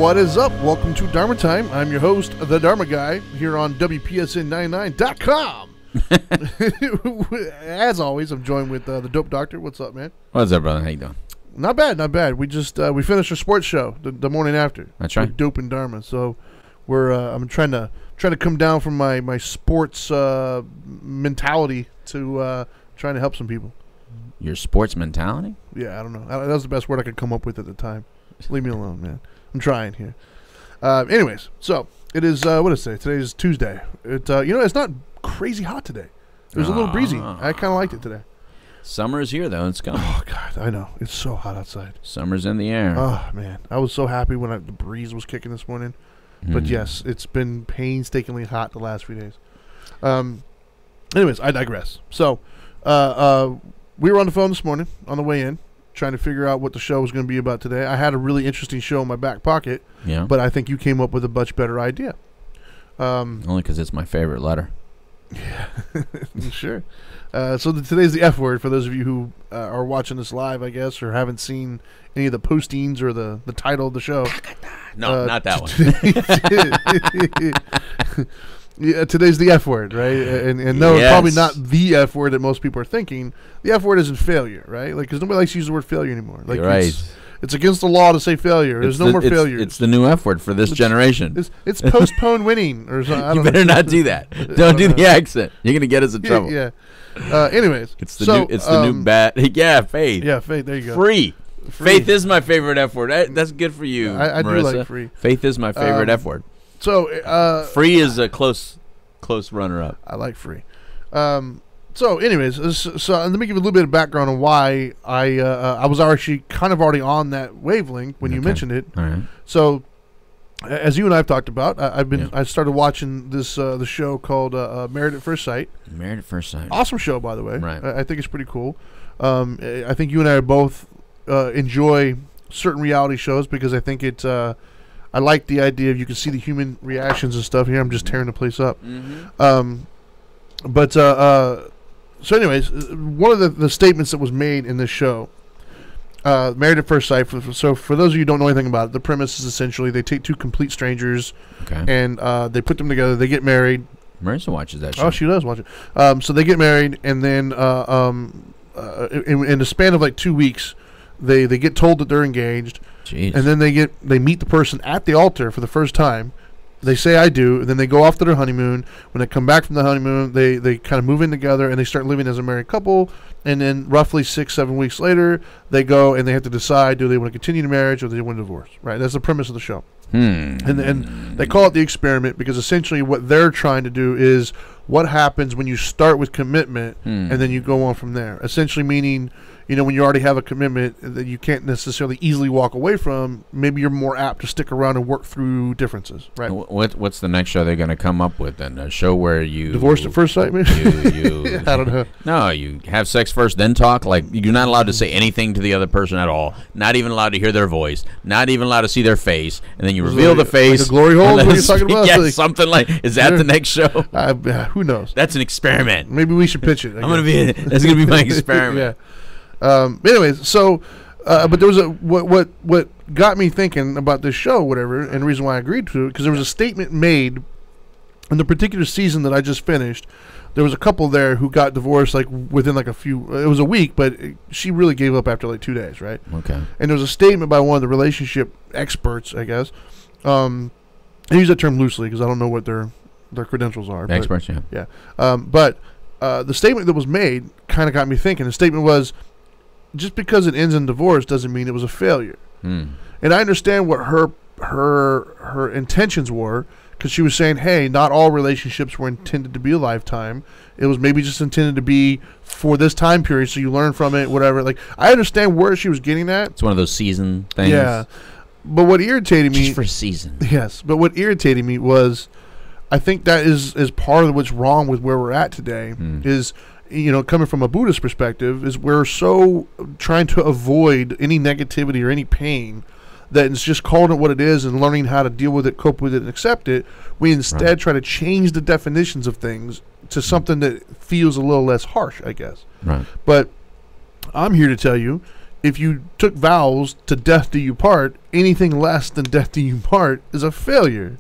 What is up? Welcome to Dharma Time. I'm your host, the Dharma Guy, here on WPSN99.com. As always, I'm joined with the Dope Doctor. What's up, man? What's up, brother? How you doing? Not bad, not bad. We just we finished our sports show the morning after. That's right. Dope and Dharma. So we're I'm trying to come down from my sports mentality to trying to help some people. Your sports mentality? Yeah, I don't know. That was the best word I could come up with at the time. Just leave me alone, man. I'm trying here. Anyways, so it is. What is it? Today is Tuesday. It's not crazy hot today. It was a little breezy. I kind of liked it today. Summer is here, though. It's coming. Oh God, I know. It's so hot outside. Summer's in the air. Oh man, I was so happy when the breeze was kicking this morning. But yes, it's been painstakingly hot the last few days. Anyways, I digress. So, we were on the phone this morning on the way in, trying to figure out what the show was going to be about today. I had a really interesting show in my back pocket, but I think you came up with a much better idea. Only because it's my favorite letter. Yeah, sure. So today's the F word for those of you who are watching this live, I guess, or haven't seen any of the postings or the title of the show. No, not that one. Yeah, today's the F word, right? And no, yes. Probably not the F word that most people are thinking. The F word isn't failure, right? Like, because nobody likes to use the word failure anymore. Like, you're right. It's against the law to say failure. There's no more failures. It's the new F word for this generation. It's postpone winning or something. You better not do that. Don't do the accent. You're gonna get us in trouble. Yeah. Anyways, it's the new bad. Yeah, faith. Yeah, faith. There you go. Free. Faith is my favorite F word. That's good for you. I do Marissa. like free. Faith is my favorite F word. So free is a close runner-up. I like free. So, anyways, so let me give you a little bit of background on why I was actually kind of already on that wavelength when you mentioned it. All right. So, as you and I have talked about, I started watching this the show called Married at First Sight. Married at First Sight. Awesome show, by the way. Right. I think it's pretty cool. I think you and I both enjoy certain reality shows because I think it. I like the idea of you can see the human reactions and stuff. Here, I'm just tearing the place up. So anyways, one of the statements that was made in this show, Married at First Sight, so for those of you who don't know anything about it, the premise is essentially they take two complete strangers and they put them together, they get married. Marissa watches that show. Oh, she does watch it. So they get married, and then in the span of like 2 weeks, they get told that they're engaged. Jeez. And then they meet the person at the altar for the first time. They say I do, and then they go off to their honeymoon. When they come back from the honeymoon, they kind of move in together and they start living as a married couple. And then roughly 6-7 weeks later, they go and they have to decide, do they want to continue the marriage or do they want to divorce? Right? That's the premise of the show. And they call it the experiment because essentially what they're trying to do is what happens when you start with commitment and then you go on from there. Essentially meaning, when you already have a commitment that you can't necessarily easily walk away from, maybe you're more apt to stick around and work through differences, right? What's the next show they're going to come up with then? A show where you... Divorced at first sight, maybe? I don't know. No, you have sex first, then talk. Like, you're not allowed to say anything to the other person at all. Not even allowed to hear their voice. Not even allowed to see their face. And then you reveal the face. Like a glory hole? What are you talking about? Yeah, something like... Is that the next show? Who knows? That's an experiment. Maybe we should pitch it. That's going to be my experiment. Anyways, so, but there was what got me thinking about this show, whatever, and the reason why I agreed to it, because there was a statement made in the particular season that I just finished. There was a couple there who got divorced like within like it was a week, but she really gave up after like 2 days, right? Okay. And there was a statement by one of the relationship experts, I guess. I use that term loosely because I don't know what their credentials are. Experts, yeah. But the statement that was made kind of got me thinking. The statement was, just because it ends in divorce doesn't mean it was a failure. And I understand what her intentions were, because she was saying, hey, not all relationships were intended to be a lifetime. It was maybe just intended to be for this time period, so you learn from it, whatever. Like, I understand where she was getting at. It's one of those season things. Yeah. But what irritated me... Just for season. Yes. But what irritated me was, I think that is part of what's wrong with where we're at today, is... coming from a Buddhist perspective, is we're so trying to avoid any negativity or any pain that it's just calling it what it is and learning how to deal with it, cope with it, and accept it. We instead try to change the definitions of things to something that feels a little less harsh, I guess. Right. But I'm here to tell you, if you took vows to death do you part, anything less than death do you part is a failure.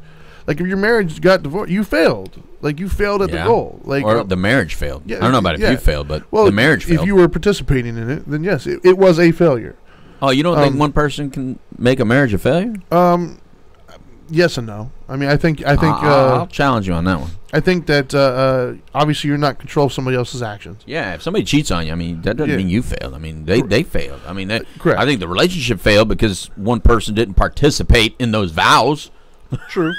Like if your marriage got divorced, you failed. Like you failed at the goal. Like or the marriage failed. Yeah, I don't know about if you failed, but the marriage failed. If you were participating in it, then yes, it was a failure. Oh, you don't think one person can make a marriage a failure? Yes and no. I mean, I think I'll challenge you on that one. I think that obviously you're not in control of somebody else's actions. Yeah, if somebody cheats on you, I mean, that doesn't mean you failed. I mean, they failed. I mean, correct. I think the relationship failed because one person didn't participate in those vows. True.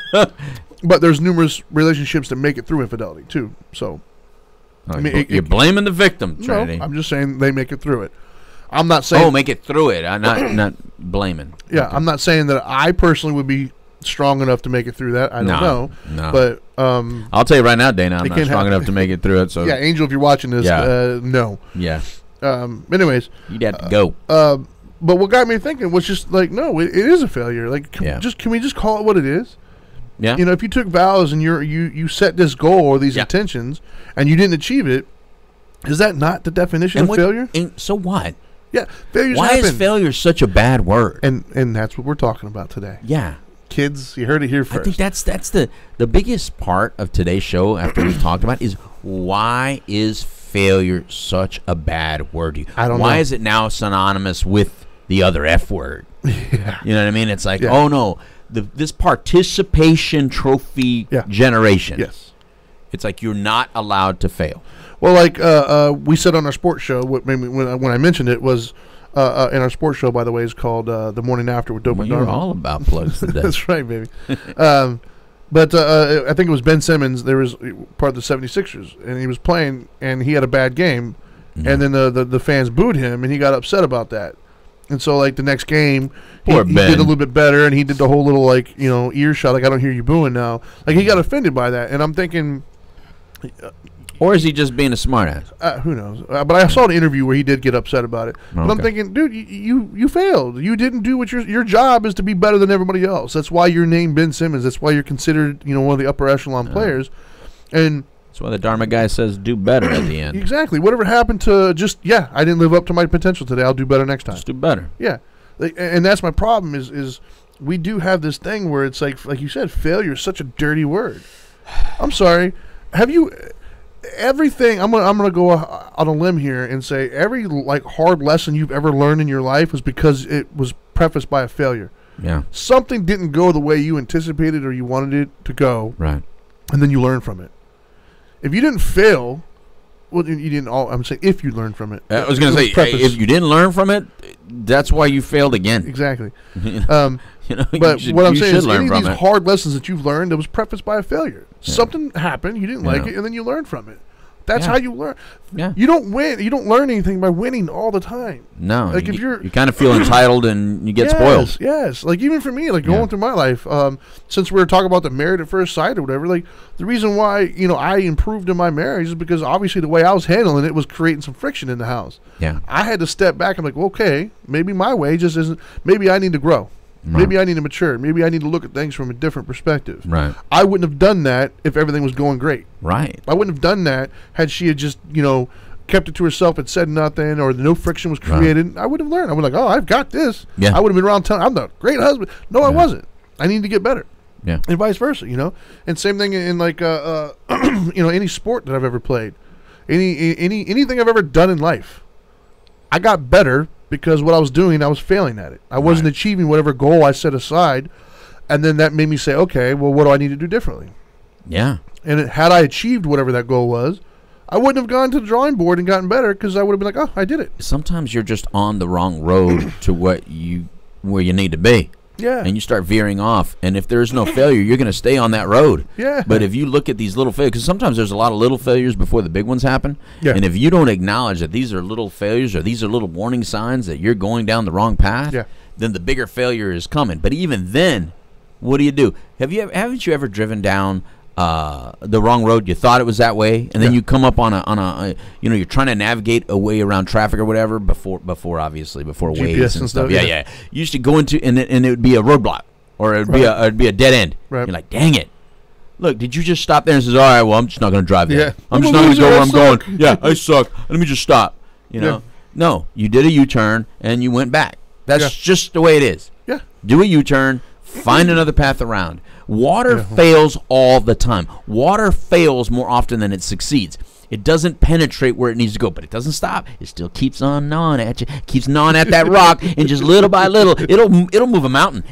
But there's numerous relationships that make it through infidelity too. So, I mean, you're blaming the victim, Trinity. No, I'm just saying they make it through it. I'm not saying make it through it. I'm not blaming. Yeah, okay. I'm not saying that I personally would be strong enough to make it through that. I don't know. No. But I'll tell you right now, Dana, I'm not strong enough to make it through it. So yeah, Angel, if you're watching this, no. Yeah. Anyways, you'd have to go. But what got me thinking was just like, no, it is a failure. Like, can we just call it what it is? Yeah. You know, if you took vows and you set this goal or these intentions and you didn't achieve it, is that not the definition of failure? And so what? Yeah, failures Why happen. is failure such a bad word? And that's what we're talking about today. Yeah. Kids, you heard it here first. I think that's the biggest part of today's show after we've talked about is why is failure such a bad word? I don't know. Why is it now synonymous with the other F word? Yeah. You know what I mean? It's like, oh no, this participation trophy generation. Yes. It's like you're not allowed to fail. Well, like we said on our sports show, what made me, when I mentioned it was in our sports show, by the way, is called The Morning After with Dope and Dharma. You're all about plugs today. That's right, baby. But I think it was Ben Simmons. There was part of the 76ers, and he was playing, and he had a bad game, and then the fans booed him, and he got upset about that. And so, like, the next game, he did a little bit better, and he did the whole little, like, you know, earshot, like, I don't hear you booing now. Like, he got offended by that, and I'm thinking... or is he just being a smartass? Who knows? But I saw an interview where he did get upset about it. But I'm thinking, dude, you failed. You didn't do what your job is to be better than everybody else. That's why you're named Ben Simmons. That's why you're considered, you know, one of the upper echelon players. And that's why the Dharma Guy says do better at the end. Exactly. Whatever happened to just, I didn't live up to my potential today. I'll do better next time. Just do better. Yeah. And that's my problem is we do have this thing where it's like you said, failure is such a dirty word. I'm sorry. Have you... Everything I'm gonna go on a limb here and say every like hard lesson you've ever learned in your life was because it was prefaced by a failure. Yeah, something didn't go the way you anticipated or you wanted it to go. Right, and then you learn from it. If you didn't fail, well, you didn't. I'm saying if you learned from it. I was gonna say if you didn't learn from it, that's why you failed again. Exactly. You know, but what I'm saying is, any of these hard lessons that you've learned, it was prefaced by a failure. Yeah. Something happened, you didn't like it, and then you learned from it. That's how you learn. Yeah. You don't win. You don't learn anything by winning all the time. No. Like you kind of feel entitled and you get spoiled. Yes. Like even for me, like going through my life, since we were talking about the married at first sight or whatever, like the reason why, you know, I improved in my marriage is because obviously the way I was handling it was creating some friction in the house. Yeah. I had to step back. I'm like, well, okay, maybe my way just isn't, maybe I need to grow. Right. Maybe I need to mature. Maybe I need to look at things from a different perspective. Right. I wouldn't have done that if everything was going great. Right. I wouldn't have done that had she had just, you know, kept it to herself and said nothing or no friction was created. Right. I would have learned. I would have like, oh, I've got this. Yeah. I would have been around telling I'm the great husband. No, I wasn't. I need to get better. Yeah. And vice versa, you know. And same thing in like you know, any sport that I've ever played. Anything I've ever done in life. I got better because what I was doing, I was failing at it. I wasn't achieving whatever goal I set aside, and then that made me say, okay, well, what do I need to do differently? Yeah. And had I achieved whatever that goal was, I wouldn't have gone to the drawing board and gotten better because I would have been like, oh, I did it. Sometimes you're just on the wrong road to where you need to be. Yeah. And you start veering off. And if there's no failure, you're going to stay on that road. Yeah. But if you look at these little failures, because sometimes there's a lot of little failures before the big ones happen. Yeah. And if you don't acknowledge that these are little failures or these are little warning signs that you're going down the wrong path, then the bigger failure is coming. But even then, what do? Haven't you ever driven down the wrong road? You thought it was that way, and then you come up on a you know, you're trying to navigate a way around traffic or whatever before GPS waves and stuff. Yeah. You used to go into and it would be a roadblock or it'd be a dead end. Right. You're like, dang it. Look, did you just stop there and says, all right, well, I'm just not going to drive there. Yeah. I'm just not going to go where I'm going. Yeah, I suck. Let me just stop. You know, No, you did a U-turn and you went back. That's just the way it is. Yeah. Do a U-turn, find another path around. Water fails all the time. Water fails more often than it succeeds. It doesn't penetrate where it needs to go, but it doesn't stop. It still keeps on gnawing at you, keeps gnawing at that rock, and just little by little, it'll move a mountain.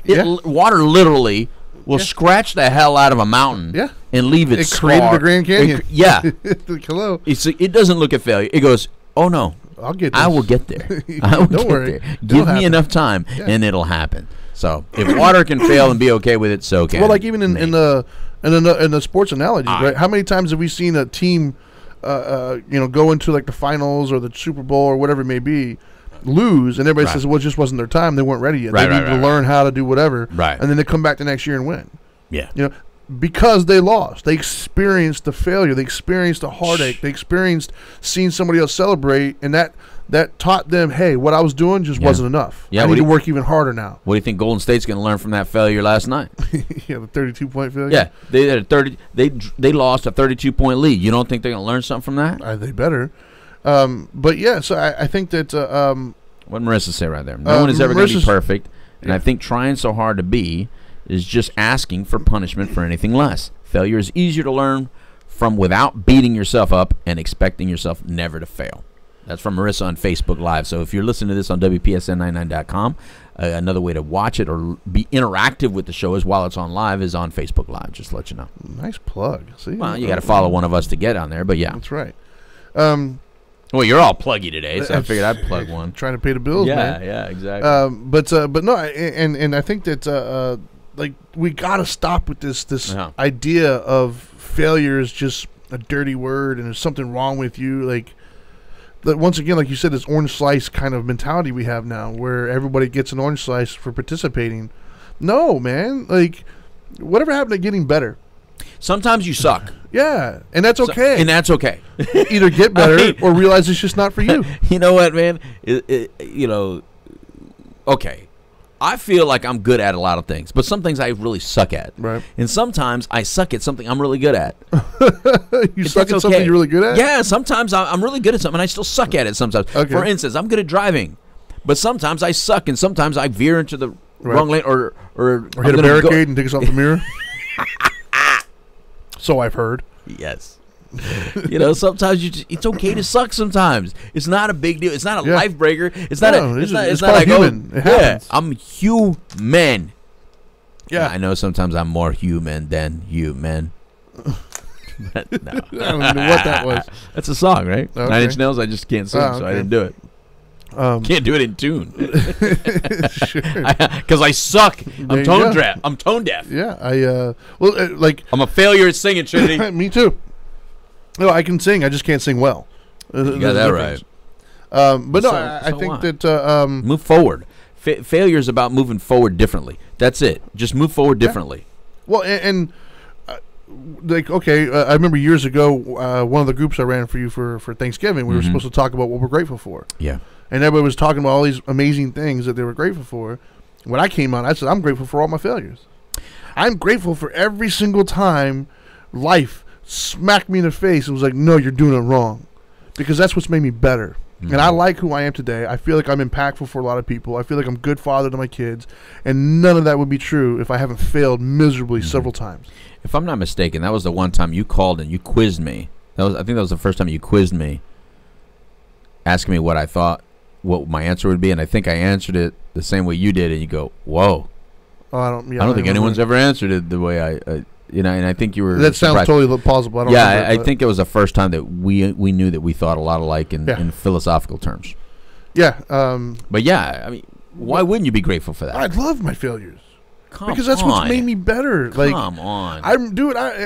Water literally will scratch the hell out of a mountain and leave its scar. It created the Grand Canyon. Hello. It doesn't look at failure. It goes, oh no, I'll get this. I will get there. I will get worry. there. Give me enough time, and it'll happen. So if water can fail and be okay with it, so can. Well, like even in the sports analogy, right? How many times have we seen a team, go into like the finals or the Super Bowl or whatever it may be, lose, and everybody says, well, it just wasn't their time. They weren't ready yet. They needed to learn how to do whatever. Right. And then they come back the next year and win. Yeah. Because they lost. They experienced the failure. They experienced the heartache. They experienced seeing somebody else celebrate, and that taught them, hey, what I was doing just wasn't enough. I need to work even harder now. What do you think Golden State's going to learn from that failure last night? The 32-point failure. Yeah, they had They lost a 32-point lead. You don't think they're going to learn something from that? They better. But yeah, so I think that what did Marissa say right there? No one is ever going to be perfect, and I think trying so hard to be is just asking for punishment for anything less. Failure is easier to learn from without beating yourself up and expecting yourself never to fail. That's from Marissa on Facebook Live. So if you're listening to this on WPSN99.com, another way to watch it or be interactive with the show is while it's on live is on Facebook Live, just to let you know. Nice plug. See, well, you got to follow one of us to get on there, but yeah. That's right. Well, you're all pluggy today, so I figured I'd plug one. Trying to pay the bills, man. Yeah, exactly. But no, and I think that like we got to stop with this idea of failure is just a dirty word and there's something wrong with you. Like once again, like you said, this orange slice kind of mentality we have now, where everybody gets an orange slice for participating. No, man. Like whatever happened to getting better? Sometimes you suck. Yeah, and that's okay. And that's okay. Either get better or realize it's just not for you. You know what, man? Okay. I feel like I'm good at a lot of things, but some things I really suck at. Right. And sometimes I suck at something I'm really good at. You suck at something you're really good at? Yeah, sometimes I'm really good at something and I still suck at it sometimes. Okay. For instance, I'm good at driving, but sometimes I suck and sometimes I veer into the wrong lane or hit a barricade and take us off the mirror. So I've heard. Yes. Sometimes it's okay to suck sometimes. It's not a big deal. It's not a life breaker. It's not it's not like human. It happens. I'm human. Yeah. I know sometimes I'm more human than human. But no. I don't even know what that was. That's a song, right? Okay. 9 Inch Nails, I just can't sing, so I didn't do it. Can't do it in tune. Sure. Because I suck. I'm tone deaf. I'm tone deaf. Yeah, I'm a failure at singing, Trinity. Me too. No, I can sing. I just can't sing well. You got that right. But I think that move forward. Failure is about moving forward differently. That's it. Just move forward differently. Well, I remember years ago, one of the groups I ran for you for Thanksgiving, we were supposed to talk about what we're grateful for. Yeah. And everybody was talking about all these amazing things that they were grateful for. When I came on, I said, I'm grateful for all my failures. I'm grateful for every single time life smacked me in the face and was like, no, you're doing it wrong. Because that's what's made me better. Mm-hmm. And I like who I am today. I feel like I'm impactful for a lot of people. I feel like I'm a good father to my kids. And none of that would be true if I haven't failed miserably several times. If I'm not mistaken, that was the one time you called and you quizzed me. I think that was the first time you quizzed me, asking me what I thought, what my answer would be. And I think I answered it the same way you did. And you go, whoa. I don't think anyone's ever answered it the way I and I think you were. That sounds surprised. Totally plausible. I think it was the first time that we knew that we thought a lot alike in philosophical terms. Yeah. But yeah, I mean, why wouldn't you be grateful for that? I love my failures. Because that's what's made me better. Come on. I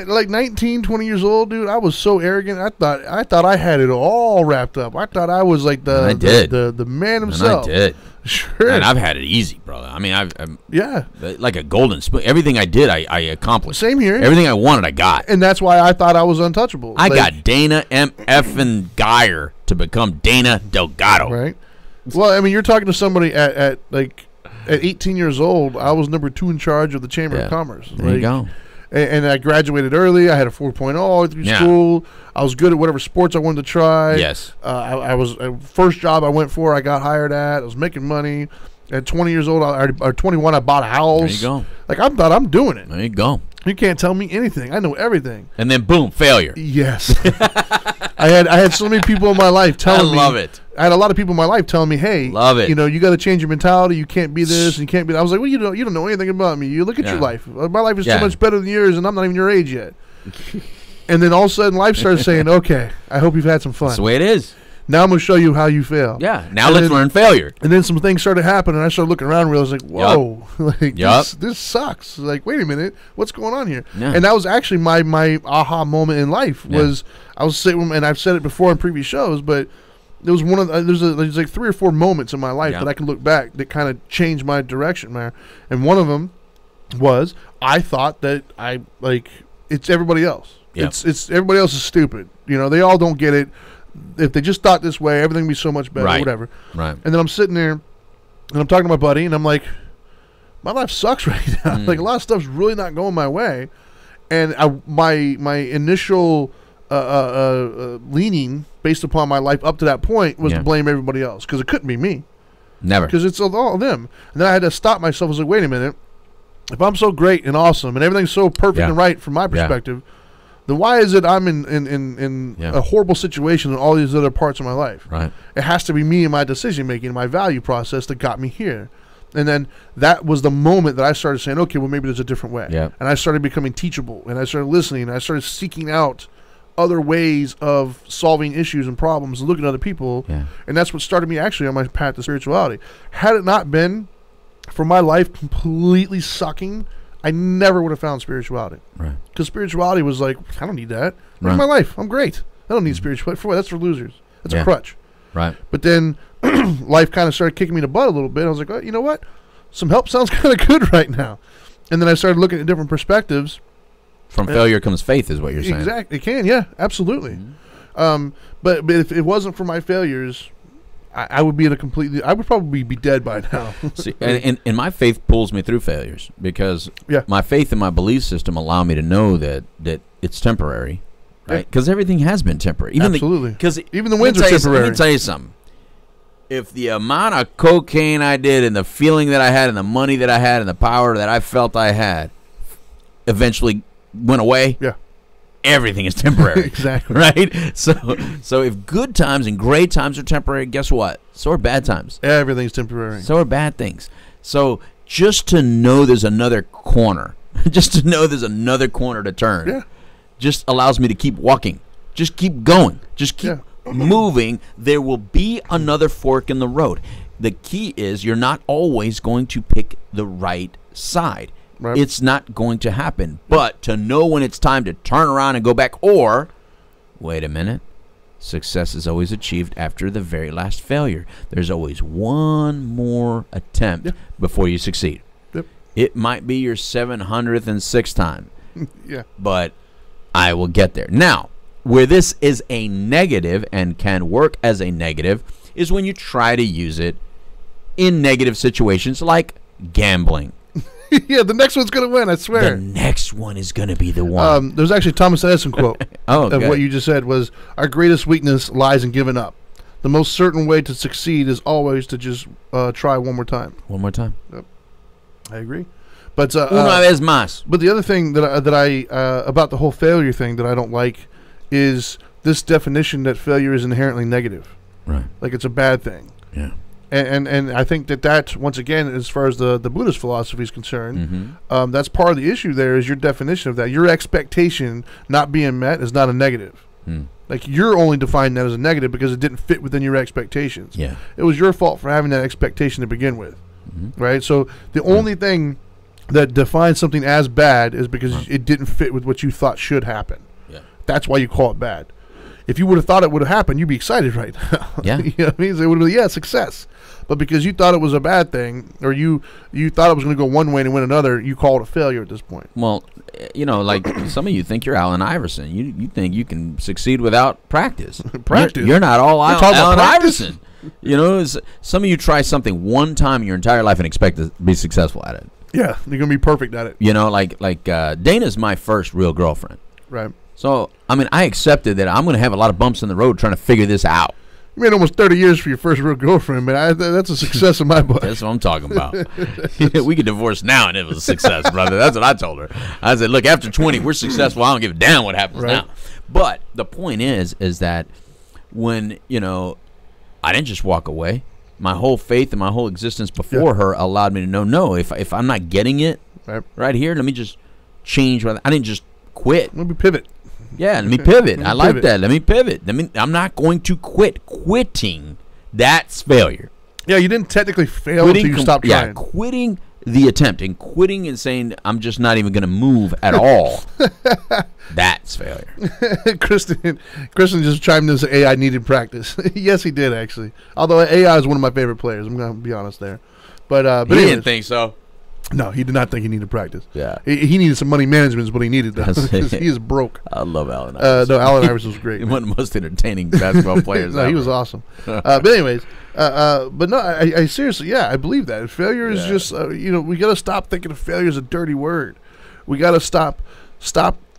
like 19, 20 years old, dude. I was so arrogant. I thought I had it all wrapped up. I thought I was like the man himself. And I did. Sure. And I've had it easy, brother. I mean, I'm like a golden spoon. Everything I did, I accomplished. Same here. Everything I wanted, I got. And that's why I thought I was untouchable. I got Dana M. Effin Geyer to become Dana Delgado. Right. Well, I mean, you're talking to somebody at 18 years old. I was number 2 in charge of the Chamber of Commerce. There you go. and I graduated early. I had a 4.0 through school. I was good at whatever sports I wanted to try. Yes. I was first job I went for, I got hired at. I was making money. At 20 years old, or 21, I bought a house. There you go. Like, I thought I'm doing it. There you go. You can't tell me anything. I know everything. And then boom, failure. Yes. I had so many people in my life telling me. I love it. I had a lot of people in my life telling me, "Hey, love it. You know, you got to change your mentality. You can't be this, and you can't be that." I was like, "Well, you don't know anything about me. You look at your life. My life is so much better than yours, and I'm not even your age yet." And then all of a sudden, life started saying, "Okay, I hope you've had some fun." That's the way it is. Now I'm going to show you how you fail. Yeah. Now let's learn failure. And then some things started happening, and I started looking around and realized, like, whoa, like this sucks. Like, wait a minute, what's going on here? Yeah. And that was actually my aha moment in life. Was I was sitting, and I've said it before in previous shows, but there was one of there's like 3 or 4 moments in my life that I can look back that kind of changed my direction, man. And one of them was I thought that it's everybody else. Yep. It's everybody else is stupid. You know, they all don't get it. If they just thought this way, everything would be so much better, whatever. Right. And then I'm sitting there, and I'm talking to my buddy, and I'm like, my life sucks right now. Like, a lot of stuff's really not going my way. And my initial leaning, based upon my life up to that point, was to blame everybody else, because it couldn't be me. Never. Because it's all of them. And then I had to stop myself. I was like, wait a minute. If I'm so great and awesome, and everything's so perfect and right from my perspective, then why is it I'm in a horrible situation in all these other parts of my life? Right. It has to be me and my decision making, my value process that got me here. And then that was the moment that I started saying, okay, well, maybe there's a different way. Yeah. And I started becoming teachable, and I started listening, and I started seeking out other ways of solving issues and problems and looking at other people. Yeah. And that's what started me actually on my path to spirituality. Had it not been for my life completely sucking, I never would have found spirituality. Right. Because spirituality was like, I don't need that. Where's my life? I'm great. I don't need spirituality. For what? That's for losers. That's a crutch. Right. But then life kind of started kicking me in the butt a little bit. I was like, oh, you know what? Some help sounds kind of good right now. And then I started looking at different perspectives. From failure comes faith, is what you're saying. Exactly. It can, yeah, absolutely. Mm-hmm. But if it wasn't for my failures, I would be in a completely. I would probably be dead by now. See, and my faith pulls me through failures, because my faith and my belief system allow me to know that it's temporary, right? Because everything has been temporary. Absolutely. Because even the winds are temporary. Let me tell you something. If the amount of cocaine I did, and the feeling that I had, and the money that I had, and the power that I felt I had, eventually went away. Yeah. Everything is temporary. Exactly. Right? So if good times and great times are temporary, guess what? So are bad times. Everything's temporary. So are bad things. So just to know there's another corner, to turn, just allows me to keep walking. Just keep going. Just keep moving. There will be another fork in the road. The key is you're not always going to pick the right side. Right. It's not going to happen. But to know when it's time to turn around and go back, or, wait a minute, success is always achieved after the very last failure. There's always one more attempt before you succeed. Yep. It might be your 706th time. But I will get there. Now, where this is a negative and can work as a negative is when you try to use it in negative situations like gambling. Yeah, the next one's going to win, I swear. The next one is going to be the one. There's actually a Thomas Edison quote of what you just said was, our greatest weakness lies in giving up. The most certain way to succeed is always to just try one more time. One more time. Yep. I agree. But una vez más. But the other thing that I about the whole failure thing that I don't like is this definition that failure is inherently negative. Right. Like it's a bad thing. Yeah. And I think that once again, as far as the Buddhist philosophy is concerned, that's part of the issue. There is your definition of that. Your expectation not being met is not a negative. Like you're only defining that as a negative because it didn't fit within your expectations. Yeah, it was your fault for having that expectation to begin with, right? So the only thing that defines something as bad is because it didn't fit with what you thought should happen. Yeah, that's why you call it bad. If you would have thought it would have happened, you'd be excited right now. Yeah. You know what I mean? So it would have been, success. But because you thought it was a bad thing, or you thought it was going to go one way and win another, you call it a failure at this point. Well, like some of you think you're Allen Iverson. You think you can succeed without practice. Practice? You're not all Allen Iverson. Some of you try something one time in your entire life and expect to be successful at it. Yeah, you're gonna be perfect at it. You know, like Dana's my first real girlfriend. Right. So I mean, I accepted that I'm gonna have a lot of bumps in the road trying to figure this out. You made almost 30 years for your first real girlfriend, man. That's a success in my book. That's what I'm talking about. We could divorce now and it was a success, brother. That's what I told her. I said, look, after 20, we're successful. I don't give a damn what happens now. But the point is that when, you know, I didn't just walk away. My whole faith and my whole existence before her allowed me to know, no, if I'm not getting it right here, let me just change. I didn't just quit. Let me pivot. Yeah, let me pivot. I like that. Let me pivot. I'm not going to quit. Quitting, that's failure. Yeah, you didn't technically fail until you stopped trying. Yeah, quitting the attempt and quitting and saying, I'm just not even going to move at all. That's failure. Kristen just chimed in and said AI needed practice. Yes, he did, actually. Although AI is one of my favorite players. I'm going to be honest there. But he didn't think so. No, he did not think he needed practice. Yeah. He needed some money management is what he needed, though. Because he is broke. I love Allen Iverson. No, Allen Iverson was great. One of the most entertaining basketball players No, ever. he was awesome. But anyways, but no, I seriously, I believe that. Failure is just, we got to stop thinking of failure as a dirty word. We got to stop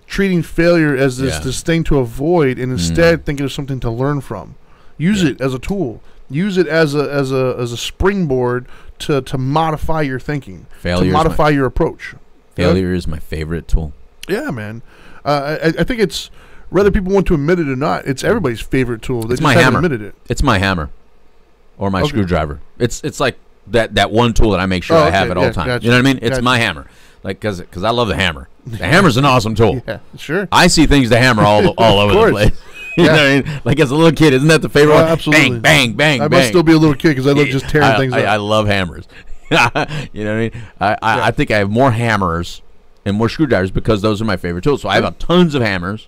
treating failure as this thing to avoid and instead thinking of something to learn from. Use it as a tool. Use it as a springboard to modify your thinking, to modify your approach. Failure is my favorite tool. Yeah, man. I think it's, whether people want to admit it or not, it's everybody's favorite tool. They It's just my haven't hammer. admitted it. It's my hammer or my screwdriver. It's like that one tool that I make sure I have at all times. Gotcha. You know what I mean? It's Gotcha. my hammer. Like, because I love the hammer. The hammer's an awesome tool. Yeah, sure. I see things to hammer all over the place. You know what I mean? Like, as a little kid, isn't that the favorite one? Absolutely. Bang, bang, bang, I bang. must still be a little kid because I love just tearing things up. I love hammers. You know what I mean? I think I have more hammers and more screwdrivers because those are my favorite tools. So I have tons of hammers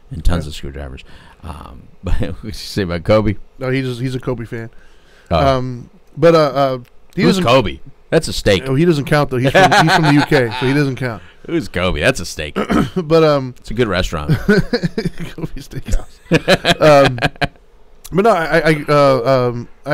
and tons of screwdrivers. But what did you say about Kobe? No, he's a Kobe fan. Who's Kobe? That's a steak. Oh, he doesn't count though. He's from the UK, so he doesn't count. Who's Kobe? That's a steak. But it's a good restaurant. Kobe Steakhouse. But no, I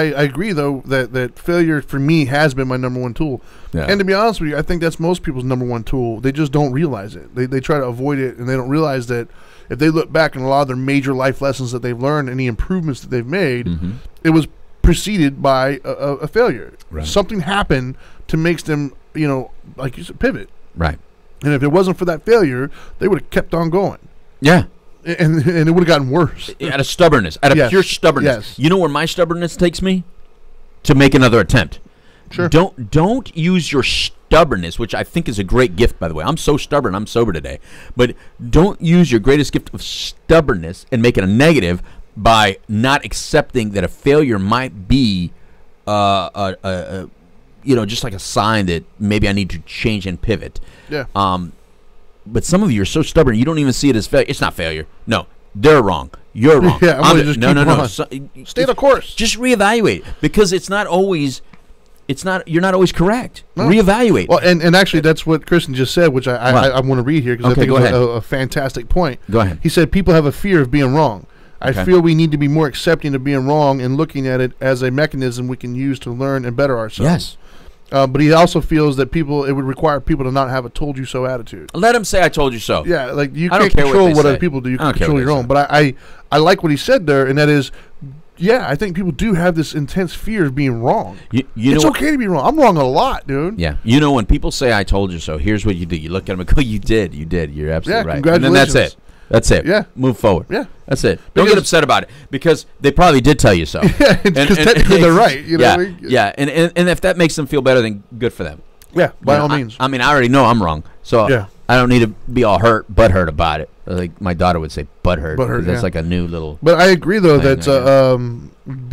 agree though that failure for me has been my number one tool. Yeah. And to be honest with you, I think that's most people's number one tool. They just don't realize it. They try to avoid it, and they don't realize that if they look back on a lot of their major life lessons that they've learned, any improvements that they've made, it was preceded by a failure. Right. Something happened to make them, like you said, pivot. Right. And if it wasn't for that failure, they would have kept on going. Yeah. And it would have gotten worse. Out of stubbornness. Out of pure stubbornness. Yes. You know where my stubbornness takes me? To make another attempt. Sure. Don't use your stubbornness, which I think is a great gift, by the way. I'm so stubborn. I'm sober today. But don't use your greatest gift of stubbornness and make it a negative by not accepting that a failure might be just like a sign that maybe I need to change and pivot. Yeah. But some of you are so stubborn you don't even see it as failure. It's not failure. No, they're wrong. You're wrong. Yeah, I'm just no. Stay the course. Just reevaluate because it's not always. You're not always correct. No. Reevaluate. Well, and actually, that's what Kristen just said, which I want to read here because I think it's a fantastic point. Go ahead. He said people have a fear of being wrong. I feel we need to be more accepting of being wrong and looking at it as a mechanism we can use to learn and better ourselves. Yes. But he also feels that it would require people to not have a "told you so" attitude. Let him say "I told you so." Yeah, like you can't control what other people do. You can control your own. But I like what he said there, and that is, I think people do have this intense fear of being wrong. It's okay to be wrong. I'm wrong a lot, dude. Yeah. When people say "I told you so," here's what you do. You look at them and go, "You did. You're absolutely right." Congratulations. And then that's it. That's it. Yeah. Move forward. Yeah. That's it. Don't get upset about it because they probably did tell you so. Yeah, because technically they're right. You know what I mean? Yeah. And if that makes them feel better, then good for them. Yeah, by all means. I mean, I already know I'm wrong, so I don't need to be all butthurt about it. Like my daughter would say, butthurt. That's like a new little. But I agree though that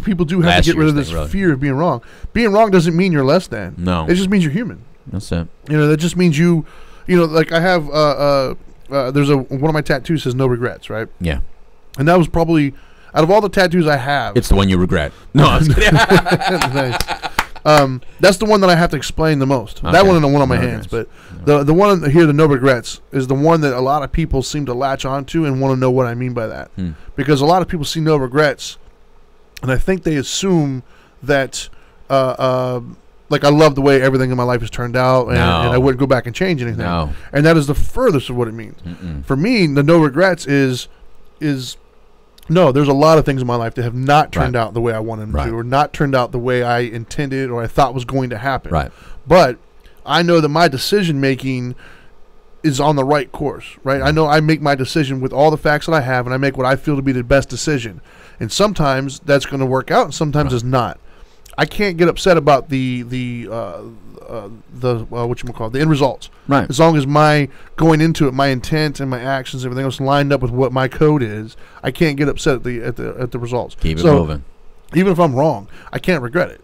people do have to get rid of this fear of being wrong. Being wrong doesn't mean you're less than. No, it just means you're human. That's it. That just means you. Like I have. There's one of my tattoos says "No regrets," right? Yeah. And that was probably out of all the tattoos I have. It's the one you regret. No, I'm just kidding. Nice. That's the one that I have to explain the most. Okay. That one and the one on my hands, but the one here, the "No regrets," is the one that a lot of people seem to latch onto and want to know what I mean by that. Because a lot of people see "No regrets," and I think they assume that like I love the way everything in my life has turned out, and I wouldn't go back and change anything. No. And that is the furthest of what it means. For me, the no regrets is no, there's a lot of things in my life that have not turned out the way I wanted them to, or not turned out the way I intended or I thought was going to happen. Right. But I know that my decision making is on the right course, right? I know I make my decision with all the facts that I have, and I make what I feel to be the best decision. And sometimes that's going to work out, and sometimes it's not. I can't get upset about the end results. Right. As long as my going into it, my intent and my actions, everything else lined up with what my code is, I can't get upset at the results. Keep it moving. Even if I'm wrong, I can't regret it.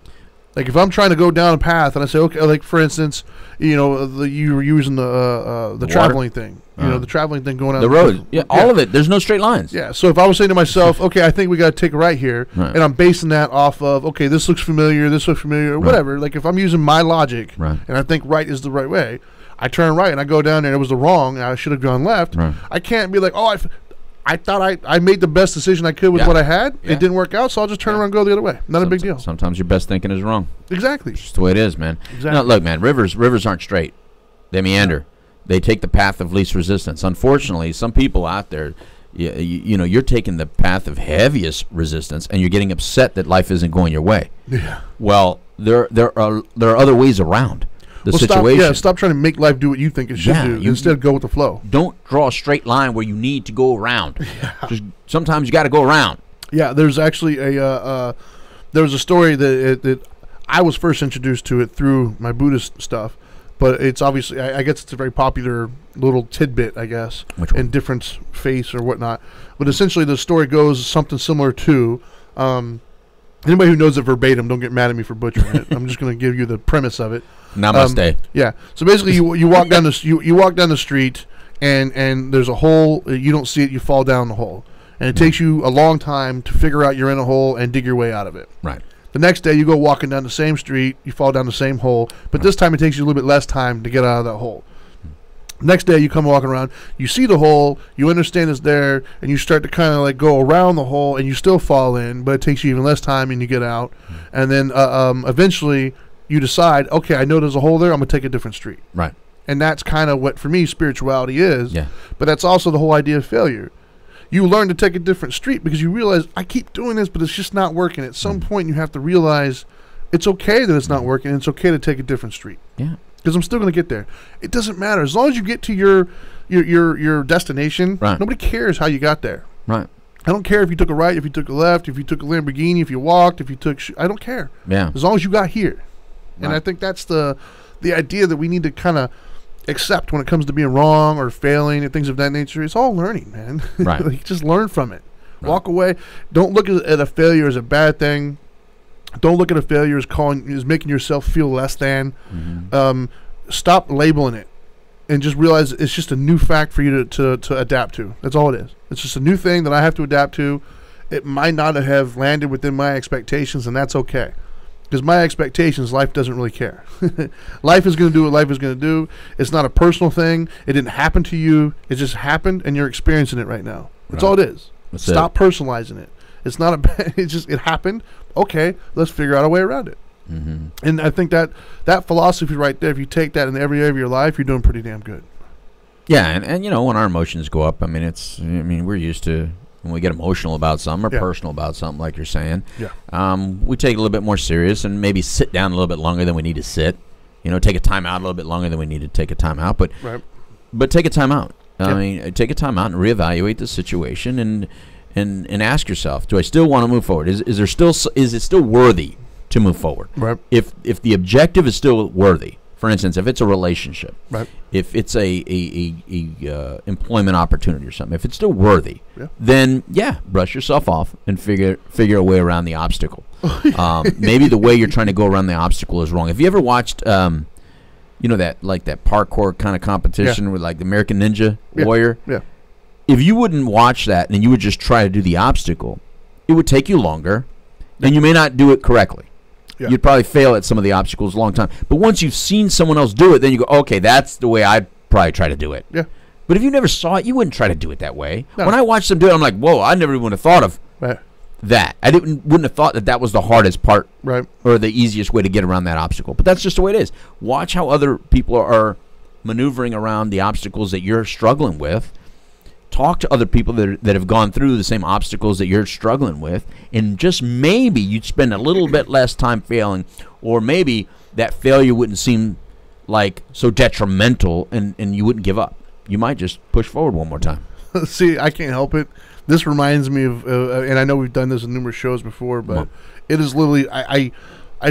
Like if I'm trying to go down a path and I say, okay, like for instance, you were using the traveling thing, the traveling thing going out the road, all of it. There's no straight lines. Yeah. So if I was saying to myself, okay, I think we got to take a right here, and I'm basing that off of, okay, this looks familiar, or whatever. Like if I'm using my logic, and I think right is the right way, I turn right and I go down there and it was the wrong, and I should have gone left. I can't be like, oh, I thought I made the best decision I could with what I had. It didn't work out, so I'll just turn around and go the other way. Not a big deal. Sometimes your best thinking is wrong. Exactly. It's just the way it is, man. Exactly. No, look, man, rivers aren't straight. They meander. They take the path of least resistance. Unfortunately, some people out there, you're taking the path of heaviest resistance, and you're getting upset that life isn't going your way. Yeah. Well, there are other ways around the situation. Stop trying to make life do what you think it should do. Instead, go with the flow. Don't draw a straight line where you need to go around. Just sometimes you got to go around. Yeah, there's actually there was a story that I was first introduced to it through my Buddhist stuff, but it's obviously I guess it's a very popular little tidbit, I guess, in different faiths or whatnot. But essentially, the story goes something similar to. Anybody who knows it verbatim, don't get mad at me for butchering it. I'm just going to give you the premise of it. Namaste. Yeah. So basically, you walk down you walk down the street, and there's a hole. You don't see it. You fall down the hole, and it takes you a long time to figure out you're in a hole and dig your way out of it. Right. The next day, you go walking down the same street. You fall down the same hole, but this time it takes you a little bit less time to get out of that hole. Next day, you come walking around, you see the hole, you understand it's there, and you start to kind of like go around the hole, and you still fall in, but it takes you even less time, and you get out. And then eventually, you decide, okay, I know there's a hole there, I'm going to take a different street. Right. And that's kind of what, for me, spirituality is. Yeah. But that's also the whole idea of failure. You learn to take a different street because you realize, I keep doing this, but it's just not working. At some point, you have to realize it's okay that it's not working, and it's okay to take a different street. Yeah. Because I'm still going to get there. It doesn't matter. As long as you get to your destination, nobody cares how you got there. Right. I don't care if you took a right, if you took a left, if you took a Lamborghini, if you walked, if you took... I don't care. Yeah. As long as you got here. And I think that's the idea that we need to kind of accept when it comes to being wrong or failing and things of that nature. It's all learning, man. Right. Like, just learn from it. Right. Walk away. Don't look at a failure as a bad thing. Don't look at a failure as making yourself feel less than. Stop labeling it, and just realize it's just a new fact for you to adapt to. That's all it is. It's just a new thing that I have to adapt to. It might not have landed within my expectations, and that's okay. Because my expectations, life doesn't really care. Life is going to do what life is going to do. It's not a personal thing. It didn't happen to you. It just happened, and you're experiencing it right now. That's all it is. Stop personalizing it. It's not it happened. Okay, let's figure out a way around it. And I think that philosophy right there, if you take that in every area of your life, you're doing pretty damn good. Yeah, and when our emotions go up, we're used to when we get emotional about something or personal about something, like you're saying. Yeah. We take it a little bit more serious and maybe sit down a little bit longer than we need to sit. Take a time out a little bit longer than we need to take a time out. But take a time out. Take a time out and reevaluate the situation and ask yourself, do I still want to move forward? Is it still worthy to move forward? Right. If the objective is still worthy, for instance, if it's a relationship, if it's a employment opportunity or something, if it's still worthy, then brush yourself off and figure a way around the obstacle. Maybe the way you're trying to go around the obstacle is wrong. Have you ever watched that parkour kind of competition with like the American Ninja Warrior? Yeah. If you wouldn't watch that and you would just try to do the obstacle, it would take you longer, and you may not do it correctly. Yeah. You'd probably fail at some of the obstacles a long time. But once you've seen someone else do it, then you go, okay, that's the way I'd probably try to do it. Yeah. But if you never saw it, you wouldn't try to do it that way. No. When I watch them do it, I'm like, whoa, I never even would have thought of that. I wouldn't have thought that was the hardest part, right, or the easiest way to get around that obstacle. But that's just the way it is. Watch how other people are maneuvering around the obstacles that you're struggling with. Talk to other people that have gone through the same obstacles that you're struggling with, and just maybe you'd spend a little bit less time failing, or maybe that failure wouldn't seem like so detrimental, and you wouldn't give up. You might just push forward one more time. See, I can't help it. This reminds me of, and I know we've done this in numerous shows before, but it is literally, I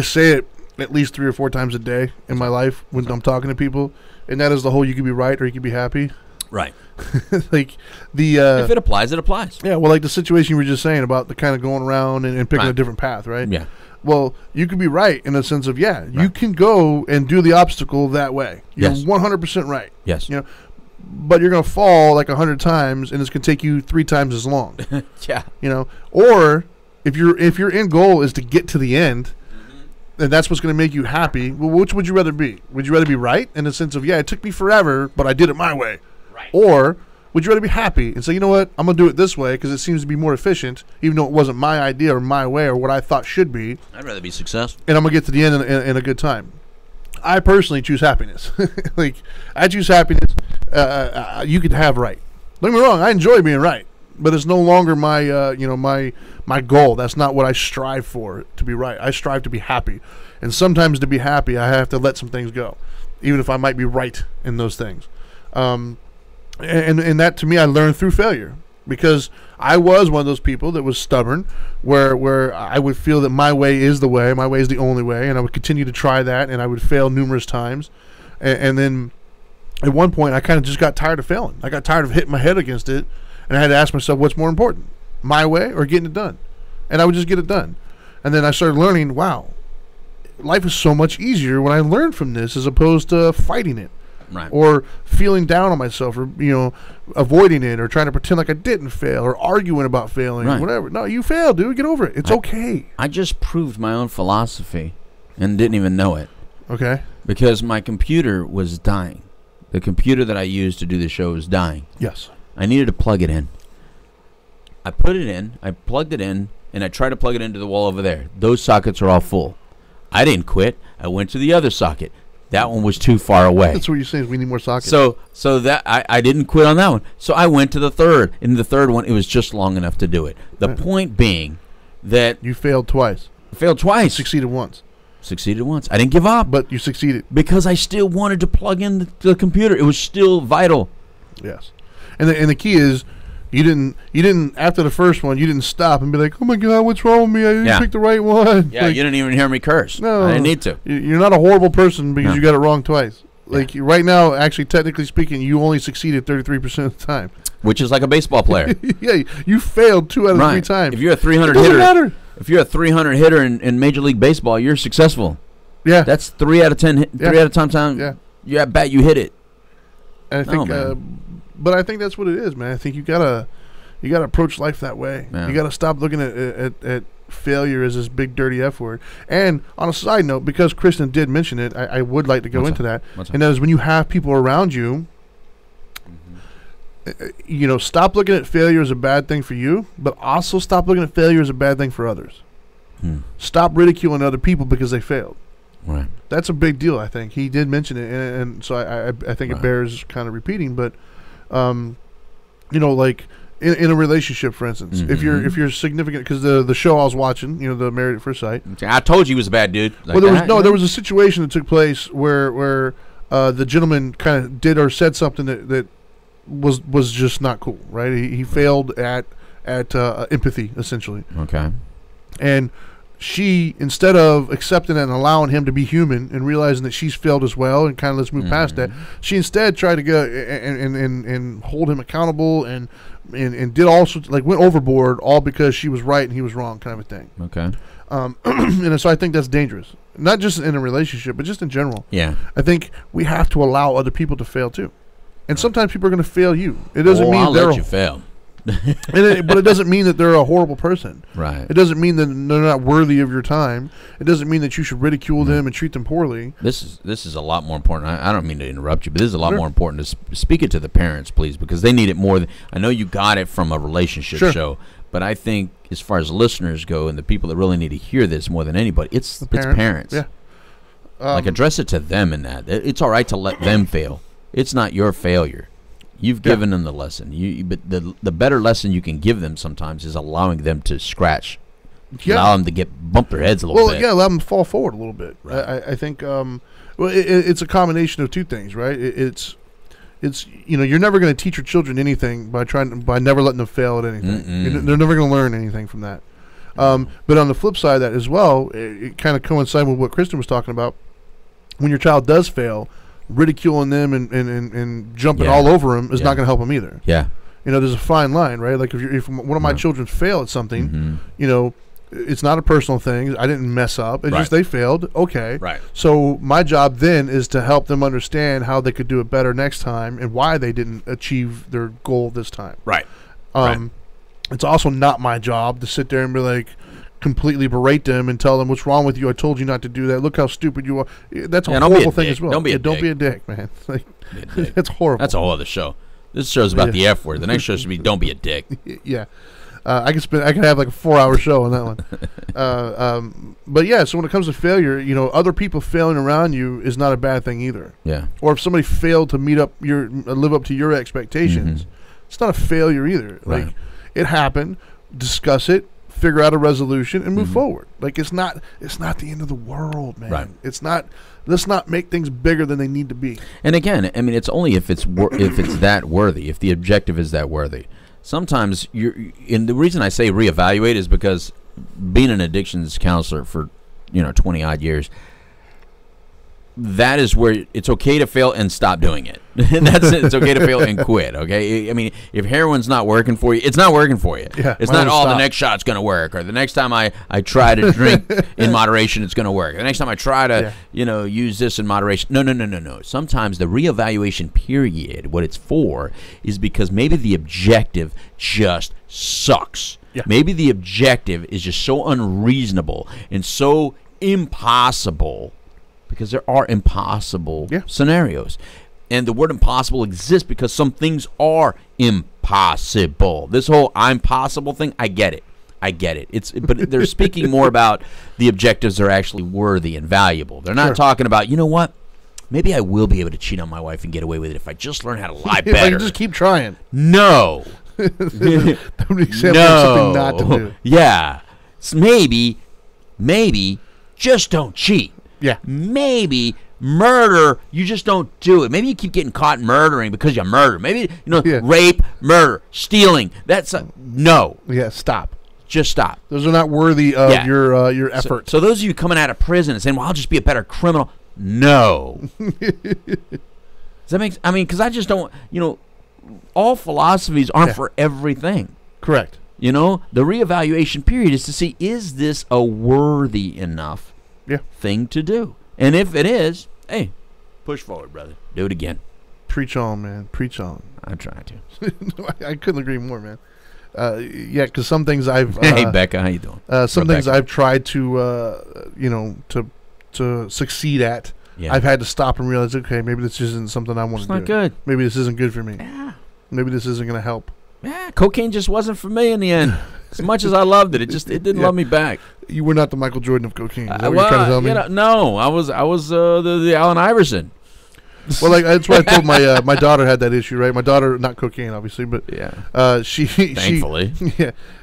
say it at least 3 or 4 times a day in my life when I'm talking to people, and that is the whole, you could be right or you could be happy. Right. Like the if it applies, it applies. Yeah, well, like the situation you were just saying about the kind of going around and picking a different path, right? Yeah. Well, you could be right in the sense of, you can go and do the obstacle that way. You're 100% right. Yes. You know, but you're going to fall like 100 times, and it's going to take you 3 times as long. Yeah. You know, or if your end goal is to get to the end, and that's what's going to make you happy, well, which would you rather be? Would you rather be right in the sense of, it took me forever, but I did it my way? Right. Or would you rather be happy and say, you know what, I'm going to do it this way because it seems to be more efficient, even though it wasn't my idea or my way or what I thought should be. I'd rather be successful. And I'm going to get to the end in a good time. I personally choose happiness. Like, I choose happiness. You could have right. Don't get me wrong, I enjoy being right, but it's no longer my my goal. That's not what I strive for, to be right. I strive to be happy. And sometimes to be happy, I have to let some things go, even if I might be right in those things. And that, to me, I learned through failure, because I was one of those people that was stubborn, where I would feel that my way is the way, my way is the only way, and I would continue to try that, and I would fail numerous times. And then at one point, I kind of just got tired of failing. I got tired of hitting my head against it, and I had to ask myself, what's more important, my way or getting it done? And I would just get it done. And then I started learning, wow, life is so much easier when I learn from this as opposed to fighting it. Right. Or feeling down on myself, or avoiding it, or trying to pretend like I didn't fail, or arguing about failing, or whatever. No, you failed, dude. Get over it. It's okay. I just proved my own philosophy and didn't even know it. Okay. Because my computer was dying. The computer that I used to do the show was dying. Yes. I needed to plug it in. I put it in. I plugged it in, and I tried to plug it into the wall over there. Those sockets are all full. I didn't quit. I went to the other socket. That one was too far away. That's what you're saying, is we need more sockets. So that I didn't quit on that one. So I went to the third. In the third one, it was just long enough to do it. The point being that you failed twice. I failed twice. You succeeded once. Succeeded once. I didn't give up. But you succeeded. Because I still wanted to plug in the computer. It was still vital. Yes. And the key is, you didn't after the first one, you didn't stop and be like, oh my God, what's wrong with me? I didn't pick the right one. Yeah, like, you didn't even hear me curse. No. I didn't need to. You're not a horrible person because you got it wrong twice. Like, right now, actually, technically speaking, you only succeeded 33% of the time. Which is like a baseball player. Yeah, you failed 2 out of 3 times. If you're a 300 hitter, matter. If you're a 300 hitter in Major League Baseball, you're successful. Yeah. That's 3 out of 10 3 out of time. Yeah. You at bat, you hit it. And I think but I think that's what it is, man. I think you gotta approach life that way. Yeah. You gotta stop looking at failure as this big dirty F word. And on a side note, because Kristen did mention it, I would like to go into that. And that is, when you have people around you, stop looking at failure as a bad thing for you, but also stop looking at failure as a bad thing for others. Stop ridiculing other people because they failed. Right. That's a big deal, I think. He did mention it, and so I think it bears kind of repeating, but like in a relationship, for instance, if you're significant, because the show I was watching, the Married at First Sight, I told you he was a bad dude. Like, well, there was a situation that took place where the gentleman kind of did or said something that was just not cool, right? He failed at empathy, essentially. Okay. And she, instead of accepting it and allowing him to be human and realizing that she's failed as well and kind of let's move past that, she instead tried to go and hold him accountable and did all sorts, like, went overboard, all because she was right and he was wrong, kind of a thing. Okay. And so I think that's dangerous, not just in a relationship, but just in general. Yeah. I think we have to allow other people to fail too, and sometimes people are going to fail you. It doesn't mean I'll let you fail. But it doesn't mean that they're a horrible person. Right. It doesn't mean that they're not worthy of your time. It doesn't mean that you should ridicule them and treat them poorly. This is a lot more important. I don't mean to interrupt you, but this is a lot more important to speak it to the parents, please, because they need it more than, I know you got it from a relationship show, But I think as far as listeners go and the people that really need to hear this more than anybody, it's parents. Yeah. Like, address it to them in that. It's all right to let them fail. It's not your failure. You've given them the lesson. But the better lesson you can give them sometimes is allowing them to scratch. Yeah. Allow them to bump their heads a little bit. Well, yeah, allow them to fall forward a little bit. Right. I think, it's a combination of two things, right? It's you're never going to teach your children anything by never letting them fail at anything. They're never going to learn anything from that. But on the flip side of that as well, it kind of coincides with what Kristen was talking about. When your child does fail, ridiculing them and jumping all over them is not going to help them either. Yeah. There's a fine line, right? Like if one of my children fail at something, it's not a personal thing. I didn't mess up. It's just they failed. Okay. Right. So my job then is to help them understand how they could do it better next time and why they didn't achieve their goal this time. Right. It's also not my job to sit there and be like, completely berate them and tell them what's wrong with you. I told you not to do that. Look how stupid you are. That's a horrible thing as well. Don't be a dick, man. Like, that's horrible. That's a whole other show. This show's about the F word. The next show should be "Don't be a dick." Yeah, I could have like a 4-hour show on that one. But yeah, so when it comes to failure, other people failing around you is not a bad thing either. Yeah. Or if somebody failed to live up to your expectations, it's not a failure either. Right. Like, it happened. Discuss it. Figure out a resolution and move forward. Like, it's not the end of the world, man. Right. It's not. Let's not make things bigger than they need to be. And again, I mean, it's only if it's that worthy, if the objective is that worthy. Sometimes and the reason I say reevaluate is because being an addictions counselor for 20 odd years, that is where it's okay to fail and stop doing it. And that's it. It's okay to fail and quit. Okay, I mean, if heroin's not working for you, it's not working for you. Yeah, it's not the next shot's going to work, or the next time I try to drink in moderation, it's going to work. The next time I try to use this in moderation, no. Sometimes the reevaluation period, what it's for, is because maybe the objective just sucks. Yeah. Maybe the objective is just so unreasonable and so impossible. Because there are impossible scenarios. And the word impossible exists because some things are impossible. This whole I'm possible thing, I get it. But they're speaking more about the objectives are actually worthy and valuable. They're not talking about, you know what? Maybe I will be able to cheat on my wife and get away with it if I just learn how to lie better. If I can just keep trying. No. Something not to do. Yeah. Maybe just don't cheat. Yeah. Maybe murder, you just don't do it. Maybe you keep getting caught murdering because you murder. Maybe, rape, murder, stealing. That's no. Yeah, stop. Just stop. Those are not worthy of your effort. So those of you coming out of prison and saying, well, I'll just be a better criminal. No. Does that make sense? I mean, because I just don't, all philosophies aren't for everything. Correct. The reevaluation period is to see, is this a worthy enough thing to do? And if it is, hey, push forward, brother. Do it again. Preach on, man. Preach on. I try to. I couldn't agree more, man. Because some things I've hey Becca, how you doing? Some things I've tried to to succeed at. Yeah. I've had to stop and realize, okay, maybe this isn't something I want to do. It's not good. Maybe this isn't good for me. Yeah. Maybe this isn't going to help. Yeah, cocaine just wasn't for me in the end. As much as I loved it, it didn't love me back. You were not the Michael Jordan of cocaine. Is that what you're trying to tell me? No, I was the Allen Iverson. Well, that's what I told my daughter had that issue, right? My daughter, not cocaine, obviously, but she thankfully,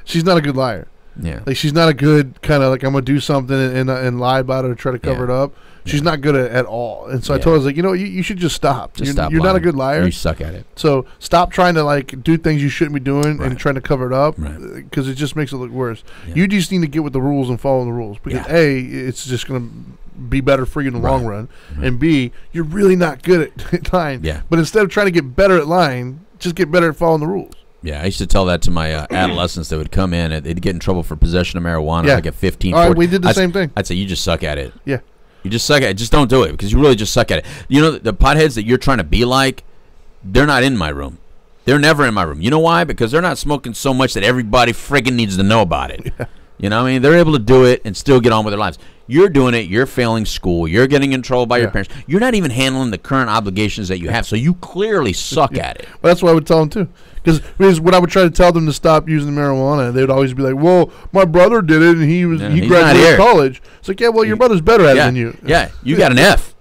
she's not a good liar. Yeah, like she's not a good kind of like I'm gonna do something and lie about it or try to cover it up. She's not good at all. And so I told her, I was like, you should just stop. You're not a good liar. You suck at it. So stop trying to like do things you shouldn't be doing and trying to cover it up because it just makes it look worse. Yeah. You just need to get with the rules and follow the rules because A, it's just going to be better for you in the long run, and B, you're really not good at lying. Yeah. But instead of trying to get better at lying, just get better at following the rules. Yeah, I used to tell that to my adolescents that would come in and they'd get in trouble for possession of marijuana like at 15. All right, we did the same thing. I'd say, you just suck at it. Yeah. You just suck at it. Just don't do it because you really just suck at it. The potheads that you're trying to be like, they're not in my room. They're never in my room. You know why? Because they're not smoking so much that everybody friggin' needs to know about it. Yeah. You know what I mean? They're able to do it and still get on with their lives. You're doing it. You're failing school. You're getting in trouble by your parents. You're not even handling the current obligations that you have, so you clearly suck at it. Well, that's what I would tell them, too. Because when I would try to tell them to stop using marijuana, they would always be like, well, my brother did it, and he graduated college. It's like, yeah, well, your brother's better at it than you. Yeah, you got an F.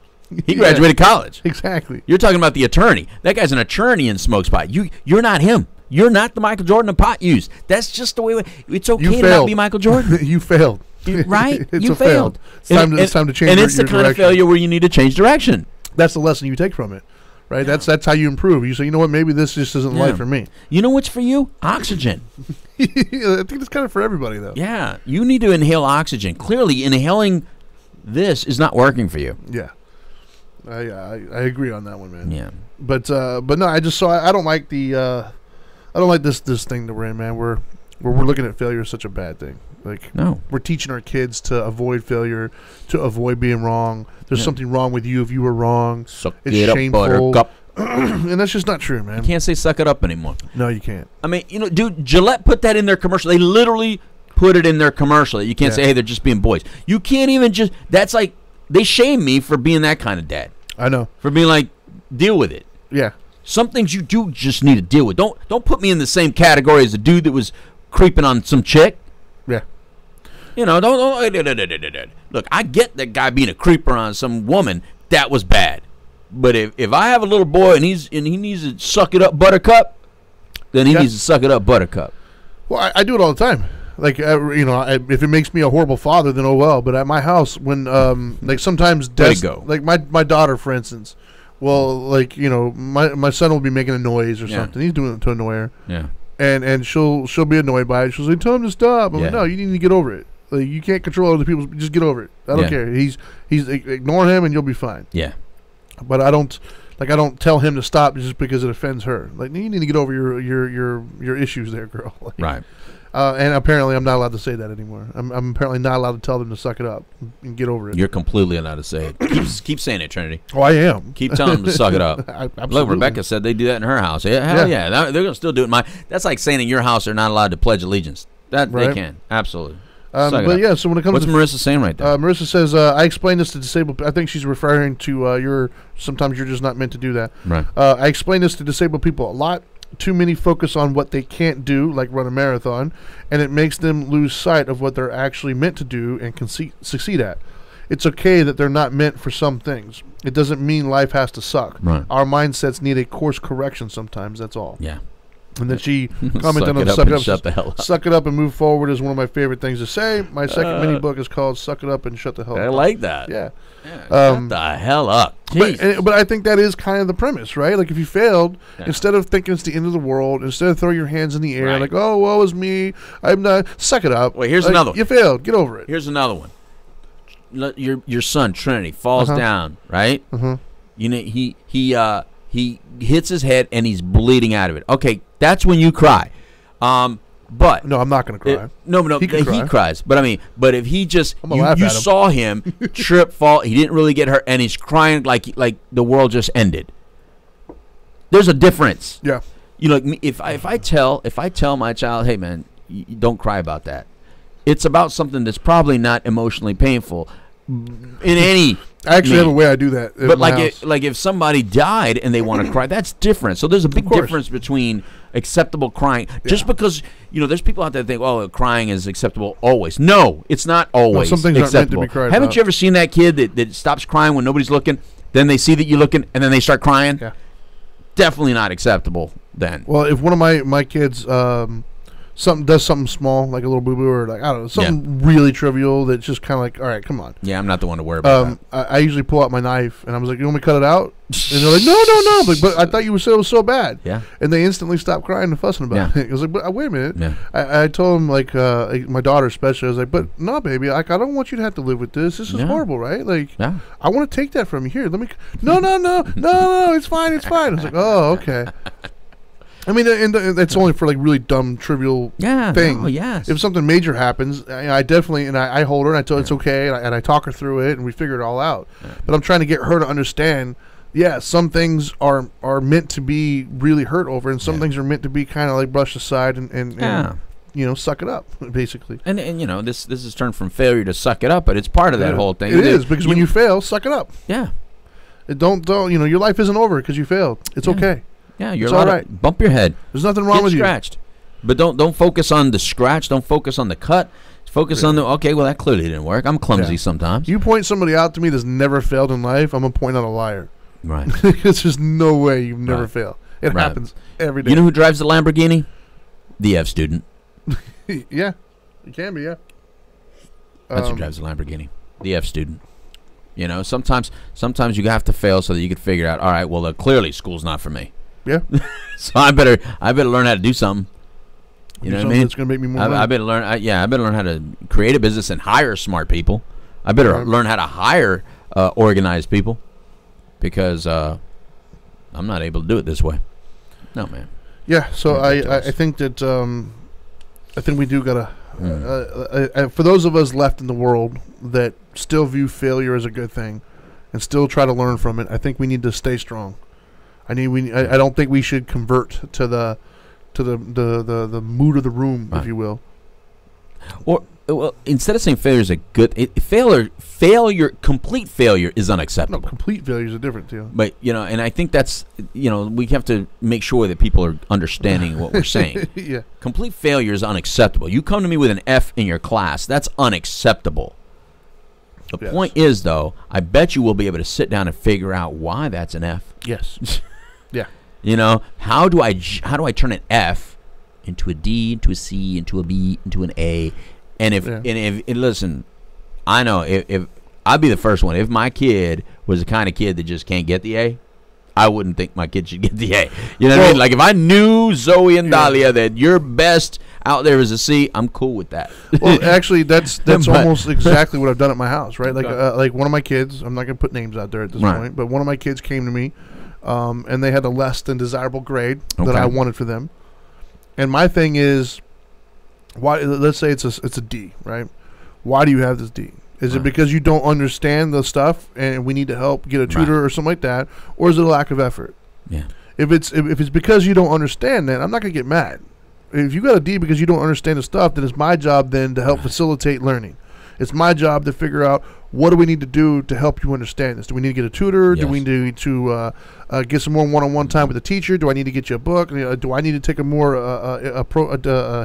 He graduated college. Exactly. You're talking about the attorney. That guy's an attorney and smokes pot. You're not him. You're not the Michael Jordan of pot use. That's just the way it's okay to not be Michael Jordan. You failed. Right? You failed. It's time to change. And it's the kind of failure where you need to change direction. That's the lesson you take from it, right? Yeah. That's how you improve. You say, you know what, maybe this just isn't life for me. You know what's for you? Oxygen. I think it's kind of for everybody, though. Yeah. You need to inhale oxygen. Clearly, inhaling this is not working for you. Yeah. I agree on that one, man. Yeah. But no, I don't like I don't like this thing that we're in, man. We're looking at failure as such a bad thing. Like, no, we're teaching our kids to avoid failure, to avoid being wrong. There's something wrong with you if you were wrong. Suck it's shameful, buttercup. And that's just not true, man. You can't say "suck it up" anymore. No, you can't. I mean, dude, Gillette put that in their commercial. They literally put it in their commercial that you can't say, "Hey, they're just being boys." You can't even just. That's like they shame me for being that kind of dad. I know. For being like, deal with it. Yeah. Some things you do just need to deal with. Don't put me in the same category as the dude that was creeping on some chick. Yeah. Don't. Look, I get that guy being a creeper on some woman. That was bad. But if I have a little boy and he needs to suck it up, buttercup, then he needs to suck it up, buttercup. Well, I do it all the time. Like, if it makes me a horrible father, then oh well. But at my house, when like sometimes like my daughter, for instance. Well, like, my son will be making a noise or something. He's doing it to annoy her. Yeah. And she'll be annoyed by it. She'll say, "Tell him to stop." I'm like, "No, you need to get over it. Like, you can't control other people. Just get over it. I don't care. He's ignore him and you'll be fine." Yeah. But I don't tell him to stop just because it offends her. Like, you need to get over your issues there, girl. Like, right. And apparently I'm not allowed to say that anymore. I'm apparently not allowed to tell them to suck it up and get over it. You're completely allowed to say it. Keep saying it, Trinity. Oh, I am. Keep telling them to suck it up. Look, Rebecca said they do that in her house. Yeah, hell yeah. They're going to still do it in mine. That's like saying in your house they're not allowed to pledge allegiance. That right. They can. Absolutely. But yeah, so when it comes What's Marissa saying right there? Marissa says, I explained this to disabled. I think she's referring to sometimes you're just not meant to do that. Right. I explained this to disabled people a lot. Too many focus on what they can't do, like run a marathon, and it makes them lose sight of what they're actually meant to do and can succeed at. It's okay that they're not meant for some things. It doesn't mean life has to suck. Right. Our mindsets need a course correction sometimes, that's all. Yeah. And then she commented on suck it up and move forward is one of my favorite things to say. My second mini book is called Suck It Up and Shut the Hell Up. I like that. Yeah. Shut the hell up. But I think that is kind of the premise, right? Like, if you failed, instead of thinking it's the end of the world, instead of throwing your hands in the air, like, oh, woe is me, I'm not, suck it up. Wait, here's another one. You failed. Get over it. Here's another one. Your son, Trinity, falls down, right? He hits his head and he's bleeding out of it. Okay, that's when you cry. But no, I'm not going to cry. No, he cries. But I mean, if he just you saw him trip, fall, he didn't really get hurt, and he's crying like the world just ended. There's a difference. Yeah. If I tell my child, hey man, don't cry about that. It's about something that's probably not emotionally painful. In any, I actually have a way I do that. But like if somebody died and they want to cry, that's different. So there's a big difference between acceptable crying. Just because there's people out there that think, oh, crying is acceptable always. No, it's not always. Some things aren't meant to be cried Haven't about. You ever seen that kid that stops crying when nobody's looking? Then they see that you're looking, and then they start crying. Yeah. Definitely not acceptable. Then. Well, if one of my kids does something small, like a little boo-boo, or like, I don't know, something really trivial that's just kind of like, all right, come on. Yeah, I'm not the one to worry about that. I usually pull out my knife, and I was like, you want me to cut it out? And they're like, no. But I thought you said it was so bad. Yeah. And they instantly stopped crying and fussing about it. I was like, but wait a minute. Yeah. I told them, like, my daughter especially, I was like, but no, baby, like, I don't want you to have to live with this. This is horrible, right? Like, I want to take that from you. Here, let me. No, it's fine. I was like, oh, okay. I mean, and it's only for like really dumb, trivial things. Oh, yes. If something major happens, I definitely I hold her and I tell her it's okay, and I talk her through it, and we figure it all out. Yeah. But I'm trying to get her to understand. Yeah, some things are meant to be really hurt over, and some things are meant to be kind of like brushed aside and suck it up, basically. And this is turned from failure to suck it up, but it's part of that whole thing. It is, because when you fail, suck it up. Yeah. Don't your life isn't over because you failed. It's okay. Yeah, you're all right. Bump your head. There's nothing wrong with scratched. But don't focus on the scratch. Don't focus on the cut. Focus on okay, well, that clearly didn't work. I'm clumsy sometimes. You point somebody out to me that's never failed in life, I'm going to point out a liar. Right. Because there's no way you've never failed. It happens every day. You know who drives the Lamborghini? The F student. Yeah. It can be, yeah. That's who drives the Lamborghini. The F student. Sometimes you have to fail so that you can figure out, all right, well, clearly school's not for me. Yeah. So I better learn how to do something. You know what I mean? It's going to make me more money. I better learn. I better learn how to create a business and hire smart people. I better learn how to hire organized people, because I'm not able to do it this way. No, man. Yeah. So I think that I think we do gotta. For those of us left in the world that still view failure as a good thing, and still try to learn from it, I think we need to stay strong. I don't think we should convert to the mood of the room, if you will. Or instead of saying failure is a good complete failure is unacceptable. No, complete failure is a different deal. But and I think that's we have to make sure that people are understanding what we're saying. Yeah. Complete failure is unacceptable. You come to me with an F in your class, that's unacceptable. The point is, though, I bet you will be able to sit down and figure out why that's an F. Yes. Yeah. How do I turn an F into a D, into a C, into a B, into an A? And if listen, I know if I'd be the first one. If my kid was the kind of kid that just can't get the A, I wouldn't think my kid should get the A. You know what I mean? Like if I knew Zoe and Dahlia that your best out there is a C, I'm cool with that. Well, actually, that's almost exactly what I've done at my house, right? Like one of my kids, I'm not going to put names out there at this point, but one of my kids came to me, and they had a less than desirable grade that I wanted for them. And my thing is, why? Let's say it's a D, right? Why do you have this D? Is it because you don't understand the stuff and we need to help get a tutor or something like that, or is it a lack of effort? Yeah. If it's because you don't understand that, I'm not gonna get mad. If you got a D because you don't understand the stuff, then it's my job then to help facilitate learning. It's my job to figure out what do we need to do to help you understand this. Do we need to get a tutor? Yes. Do we need to get some more one-on-one time with the teacher? Do I need to get you a book? Do I need to take a more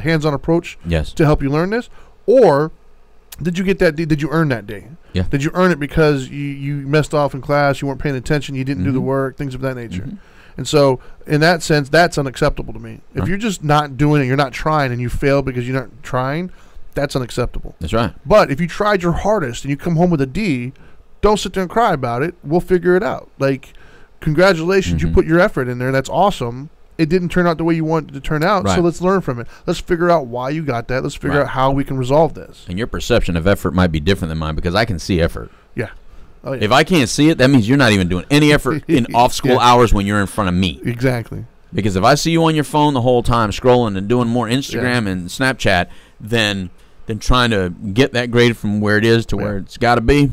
hands-on approach to help you learn this? Or did you get that D? Did you earn that day? Yeah. Did you earn it because you messed off in class, you weren't paying attention, you didn't do the work, things of that nature? And so, in that sense, that's unacceptable to me. If you're just not doing it, you're not trying, and you fail because you're not trying, that's unacceptable. That's right. But if you tried your hardest and you come home with a D, don't sit there and cry about it. We'll figure it out. Like, congratulations, you put your effort in there. That's awesome. It didn't turn out the way you wanted it to turn out, so let's learn from it. Let's figure out why you got that. Let's figure out how we can resolve this. And your perception of effort might be different than mine, because I can see effort. Yeah. Oh, yeah. If I can't see it, that means you're not even doing any effort in off-school hours when you're in front of me. Exactly. Because if I see you on your phone the whole time scrolling and doing more Instagram and Snapchat than trying to get that grade from where it is to where it's got to be,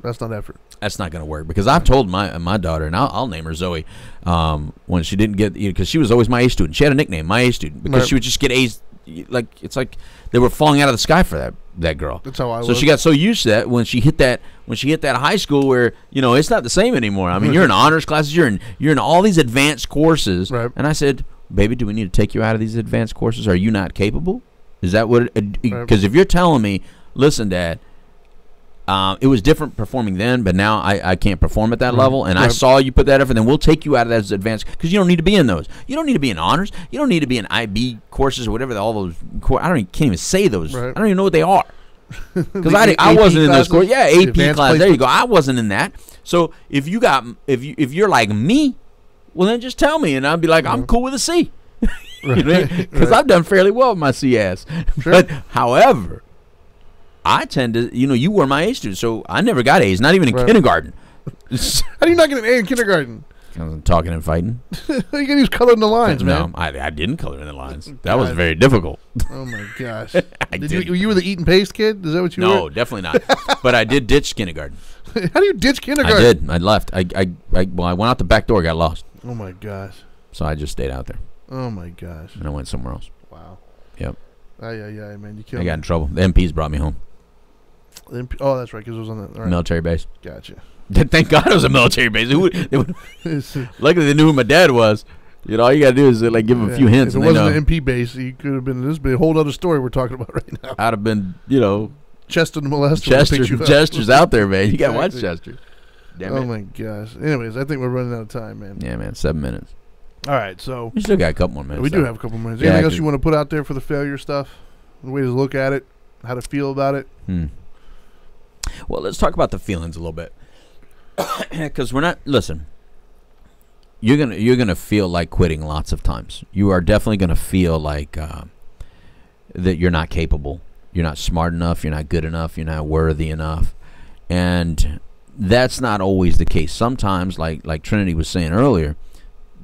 that's not effort. That's not going to work. Because I've told my daughter, and I'll name her Zoe, when she didn't get, because she was always my A student. She had a nickname, my A student, because she would just get A's. It's like they were falling out of the sky for that girl. That's how I was. So she got so used to that when she hit that high school where it's not the same anymore. I mean, you're in honors classes, you're in all these advanced courses, and I said, baby, do we need to take you out of these advanced courses? Are you not capable? Is that what? Because if you're telling me, listen, Dad, it was different performing then, but now I can't perform at that level, and I saw you put that effort, then we'll take you out of that advanced, because you don't need to be in those. You don't need to be in honors. You don't need to be in IB courses or whatever, all those can't even say those. I don't even know what they are. Because I wasn't in those courses. Yeah, AP class. There you go. I wasn't in that. So if you're like me, well, then just tell me, and I'll be like, I'm cool with a C. Because I've done fairly well with my CS. But however, I tend to, you were my A student, so I never got A's, not even in kindergarten. How do you not get an A in kindergarten? Talking and fighting. You can use color in the lines, man. No, I didn't color in the lines. That was very difficult. Oh my gosh! You were the eat and paste kid? Is that what you were? No, definitely not. But I did ditch kindergarten. How do you ditch kindergarten? I did. I left. I went out the back door, got lost. Oh my gosh! So I just stayed out there. Oh my gosh! And I went somewhere else. Wow. Yep. Yeah, man. You I killed got me. in trouble. The MPs brought me home. Oh, that's right, because it was on the all right. Military base. Gotcha. Thank God it was a military base. Luckily, they knew who my dad was. You know, all you got to do is like give them a few hints. If it wasn't an MP base, he could have been. This would be a whole other story we're talking about right now. I'd have been, you know, Chester the molester. Chester's out there, man. You got to watch Chester. Damn it. My gosh. Anyways, I think we're running out of time, man. Yeah, man. 7 minutes. All right, so we still got a couple more minutes. We do have a couple more minutes. Anything else you want to put out there for the failure stuff? The way to look at it, how to feel about it. Well, let's talk about the feelings a little bit, because we're not. Listen, you're gonna feel like quitting lots of times. You are definitely gonna feel like that you're not capable, you're not smart enough, you're not good enough, you're not worthy enough, and that's not always the case. Sometimes, like Trinity was saying earlier,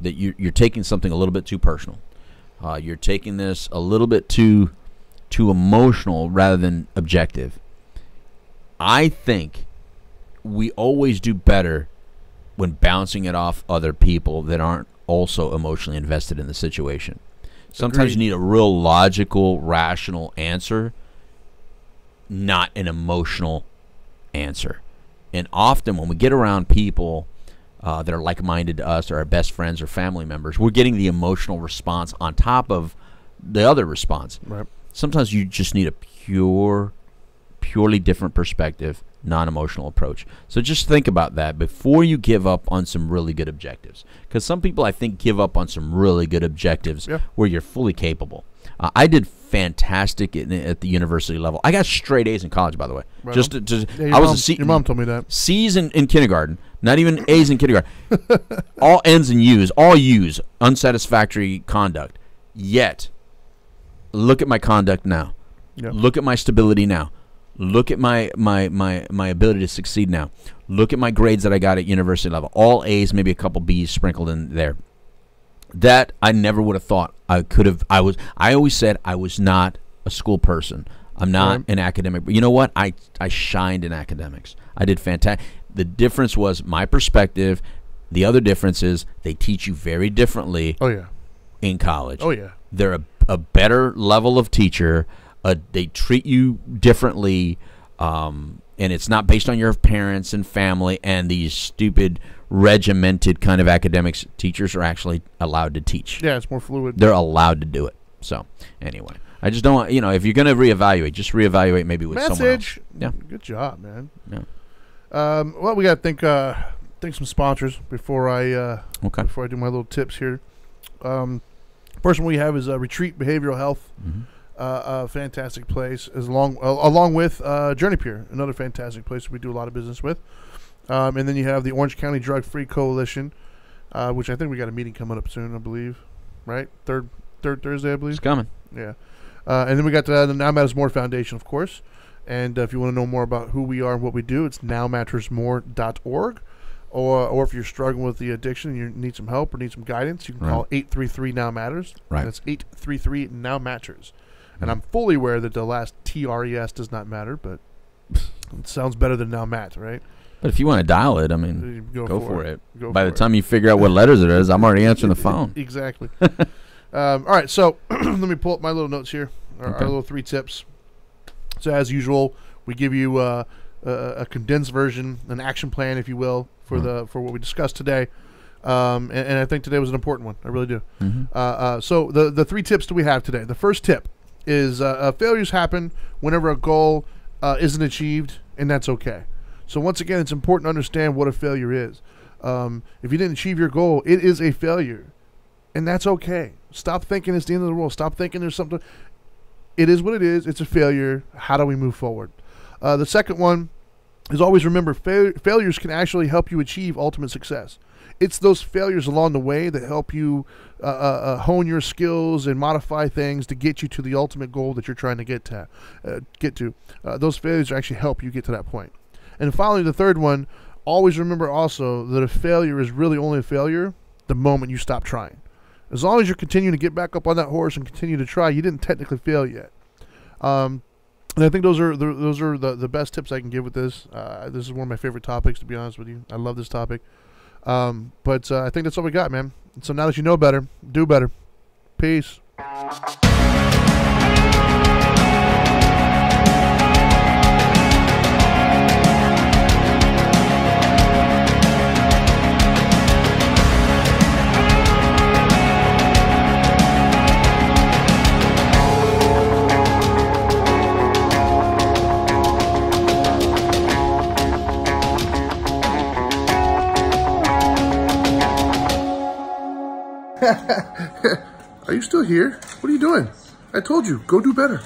that you're taking something a little bit too personal. You're taking this a little bit too emotional rather than objective. I think we always do better when bouncing it off other people that aren't also emotionally invested in the situation. Sometimes you need a real logical, rational answer, not an emotional answer. And often when we get around people that are like-minded to us, or our best friends or family members, we're getting the emotional response on top of the other response. Right. Sometimes you just need a purely different perspective, non-emotional approach. So just think about that before you give up on some really good objectives. Because some people, I think, give up on some really good objectives where you're fully capable. I did fantastic at the university level. I got straight A's in college, by the way. Right. Your mom told me that. C's in kindergarten, not even A's in kindergarten. All N's and U's, all U's, unsatisfactory conduct. Yet, look at my conduct now. Yep. Look at my stability now. Look at my ability to succeed now. Look at my grades that I got at university level. All A's, maybe a couple B's sprinkled in there. That I never would have thought I could have. I always said I was not a school person. I'm not an academic. But you know what? I shined in academics. I did fantastic. The difference was my perspective. The other difference is they teach you very differently in college. Oh, yeah. They're a better level of teacher. They treat you differently, and it's not based on your parents and family and these stupid regimented kind of academics. Teachers are actually allowed to teach. Yeah, it's more fluid. They're allowed to do it. So anyway, I just don't want, if you're going to reevaluate, just reevaluate maybe with someone else. Yeah. Good job, man. Yeah. Well, we got to thank some sponsors before I do my little tips here. First one we have is Retreat Behavioral Health. Mm-hmm. A fantastic place, along with Journey Pier, another fantastic place we do a lot of business with. And then you have the Orange County Drug Free Coalition, which I think we got a meeting coming up soon, I believe. Right? Third Thursday, I believe. It's coming. Yeah. And then we got the Now Matters More Foundation, of course. And if you want to know more about who we are and what we do, it's nowmattersmore.org. Or if you're struggling with the addiction and you need some help or need some guidance, you can call 833-NOW-MATTERS. Right. That's 833-NOW-MATTERS. And I'm fully aware that the last TRES does not matter, but it sounds better than now Matt, right? But if you want to dial it, I mean, go for it. By the time you figure out what letters it is, I'm already answering the phone. Exactly. All right, so let me pull up my little notes here, our little 3 tips. So as usual, we give you a condensed version, an action plan, if you will, for what we discussed today. And I think today was an important one. I really do. Mm-hmm. So the 3 tips that we have today. The first tip is failures happen whenever a goal isn't achieved, and that's okay. So once again, it's important to understand what a failure is. If you didn't achieve your goal, it is a failure, and that's okay. Stop thinking it's the end of the world. Stop thinking there's something. It is what it is. It's a failure. How do we move forward? The second one is always remember failures can actually help you achieve ultimate success. It's those failures along the way that help you hone your skills and modify things to get you to the ultimate goal that you're trying to get to. Those failures actually help you get to that point. And finally, the third one, always remember also that a failure is really only a failure the moment you stop trying. As long as you're continuing to get back up on that horse and continue to try, you didn't technically fail yet. And I think those are the best tips I can give with this. This is one of my favorite topics, to be honest with you. I love this topic. But I think that's all we got, man. So now that you know better, do better. Peace. Are you still here? What are you doing? I told you, go do better.